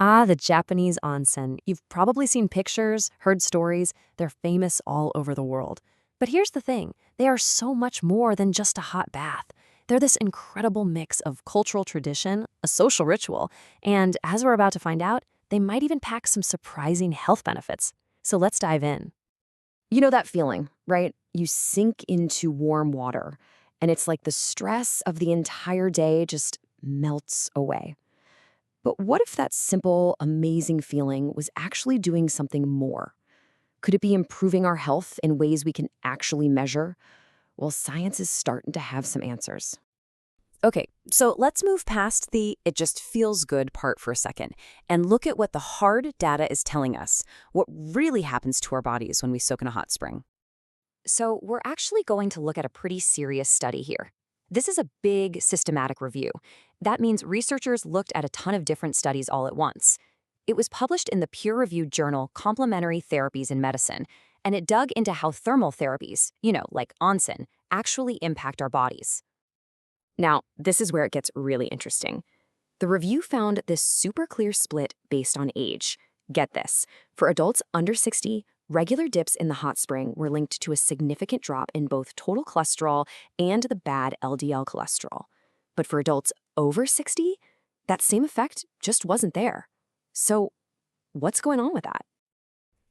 Ah, the Japanese onsen. You've probably seen pictures, heard stories. They're famous all over the world. But here's the thing, they are so much more than just a hot bath. They're this incredible mix of cultural tradition, a social ritual, and as we're about to find out, they might even pack some surprising health benefits. So let's dive in. You know that feeling, right? You sink into warm water, and it's like the stress of the entire day just melts away. But what if that simple, amazing feeling was actually doing something more? Could it be improving our health in ways we can actually measure? Well, science is starting to have some answers. Okay, so let's move past the it just feels good part for a second and look at what the hard data is telling us, what really happens to our bodies when we soak in a hot spring. So, we're actually going to look at a pretty serious study here. This is a big systematic review. That means researchers looked at a ton of different studies all at once. It was published in the peer-reviewed journal Complementary Therapies in Medicine, and it dug into how thermal therapies, like Onsen, actually impact our bodies. Now, this is where it gets really interesting. The review found this super clear split based on age. Get this. For adults under 60, regular dips in the hot spring were linked to a significant drop in both total cholesterol and the bad LDL cholesterol. But for adults over 60, that same effect just wasn't there. So, what's going on with that?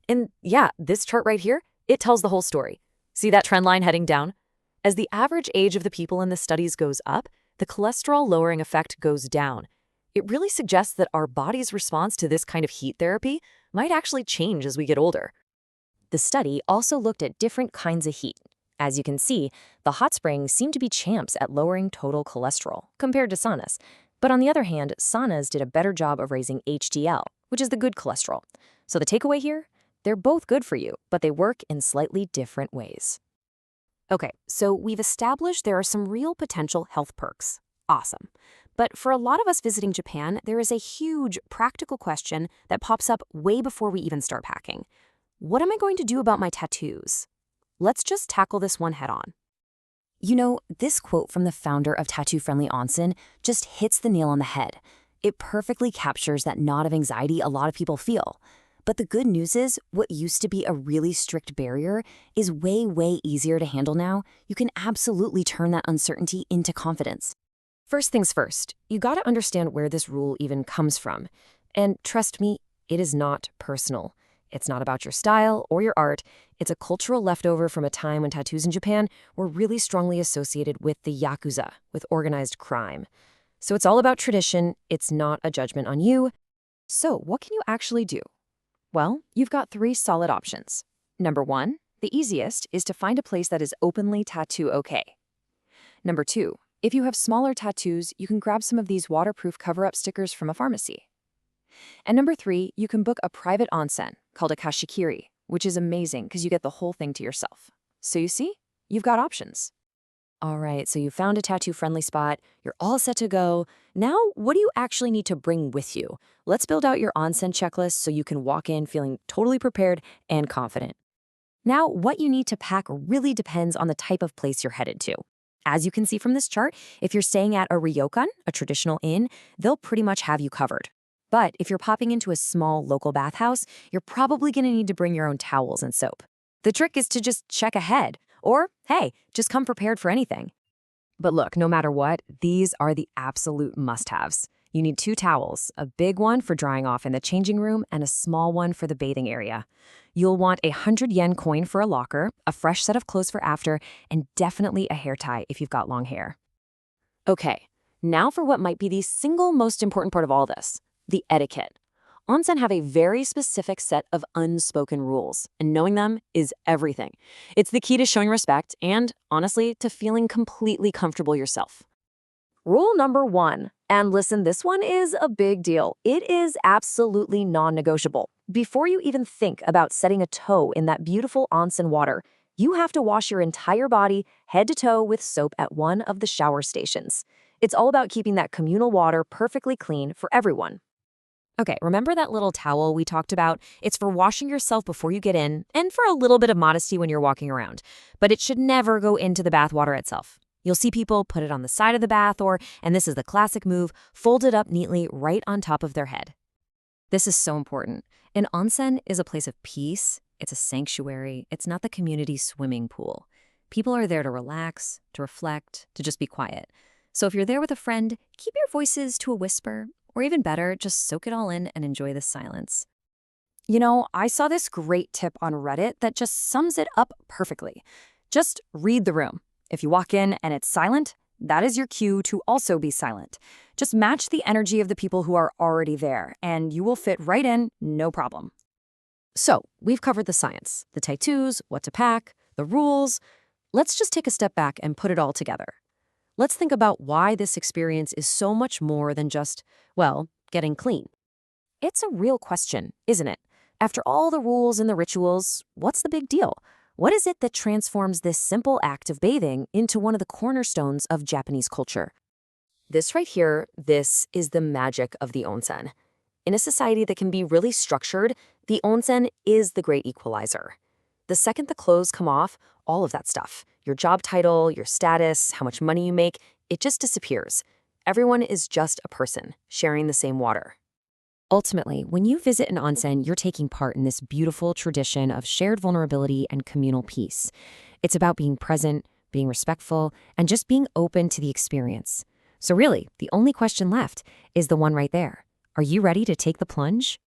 And yeah, this chart right here, it tells the whole story. See that trend line heading down? As the average age of the people in the studies goes up, the cholesterol-lowering effect goes down. It really suggests that our body's response to this kind of heat therapy might actually change as we get older. The study also looked at different kinds of heat. As you can see, the hot springs seem to be champs at lowering total cholesterol compared to saunas. But on the other hand, saunas did a better job of raising HDL, which is the good cholesterol. So the takeaway here? They're both good for you, but they work in slightly different ways. Okay, so we've established there are some real potential health perks. Awesome. But for a lot of us visiting Japan, there is a huge practical question that pops up way before we even start packing. What am I going to do about my tattoos? Let's just tackle this one head on. You know, this quote from the founder of tattoo-friendly Onsen just hits the nail on the head. It perfectly captures that knot of anxiety a lot of people feel. But the good news is, what used to be a really strict barrier is way, way easier to handle now. You can absolutely turn that uncertainty into confidence. First things first, you gotta understand where this rule even comes from. And trust me, it is not personal. It's not about your style or your art. It's a cultural leftover from a time when tattoos in Japan were really strongly associated with the Yakuza, with organized crime. So it's all about tradition. It's not a judgment on you. So what can you actually do? Well, you've got 3 solid options. Number 1, the easiest, is to find a place that is openly tattoo okay. Number 2, if you have smaller tattoos, you can grab some of these waterproof cover-up stickers from a pharmacy. And number 3, you can book a private onsen called a kashikiri, which is amazing because you get the whole thing to yourself. So you see, you've got options. All right, so you found a tattoo-friendly spot, you're all set to go. Now, what do you actually need to bring with you? Let's build out your onsen checklist so you can walk in feeling totally prepared and confident. Now, what you need to pack really depends on the type of place you're headed to. As you can see from this chart, if you're staying at a ryokan, a traditional inn, they'll pretty much have you covered. But if you're popping into a small local bathhouse, you're probably going to need to bring your own towels and soap. The trick is to just check ahead. Or, hey, just come prepared for anything. But look, no matter what, these are the absolute must-haves. You need 2 towels, a big one for drying off in the changing room and a small one for the bathing area. You'll want a 100 yen coin for a locker, a fresh set of clothes for after, and definitely a hair tie if you've got long hair. Okay, now for what might be the single most important part of all this, the etiquette. Onsen have a very specific set of unspoken rules, and knowing them is everything. It's the key to showing respect and, honestly, to feeling completely comfortable yourself. Rule number 1, and listen, this one is a big deal. It is absolutely non-negotiable. Before you even think about setting a toe in that beautiful onsen water, you have to wash your entire body, head to toe, with soap at one of the shower stations. It's all about keeping that communal water perfectly clean for everyone. Okay, remember that little towel we talked about? It's for washing yourself before you get in and for a little bit of modesty when you're walking around. But it should never go into the bath water itself. You'll see people put it on the side of the bath or, and this is the classic move, fold it up neatly right on top of their head. This is so important. An onsen is a place of peace. It's a sanctuary. It's not the community swimming pool. People are there to relax, to reflect, to just be quiet. So if you're there with a friend, keep your voices to a whisper, or even better, just soak it all in and enjoy the silence. I saw this great tip on Reddit that just sums it up perfectly. Just read the room. If you walk in and it's silent, that is your cue to also be silent. Just match the energy of the people who are already there, and you will fit right in, no problem. So, we've covered the science, the tattoos, what to pack, the rules. Let's just take a step back and put it all together. Let's think about why this experience is so much more than just, well, getting clean. It's a real question, isn't it? After all the rules and the rituals, what's the big deal? What is it that transforms this simple act of bathing into one of the cornerstones of Japanese culture? This right here, this is the magic of the onsen. In a society that can be really structured, the onsen is the great equalizer. The second the clothes come off, all of that stuff, your job title, your status, how much money you make, it just disappears. Everyone is just a person, sharing the same water. Ultimately, when you visit an onsen, you're taking part in this beautiful tradition of shared vulnerability and communal peace. It's about being present, being respectful, and just being open to the experience. So really, the only question left is the one right there. Are you ready to take the plunge?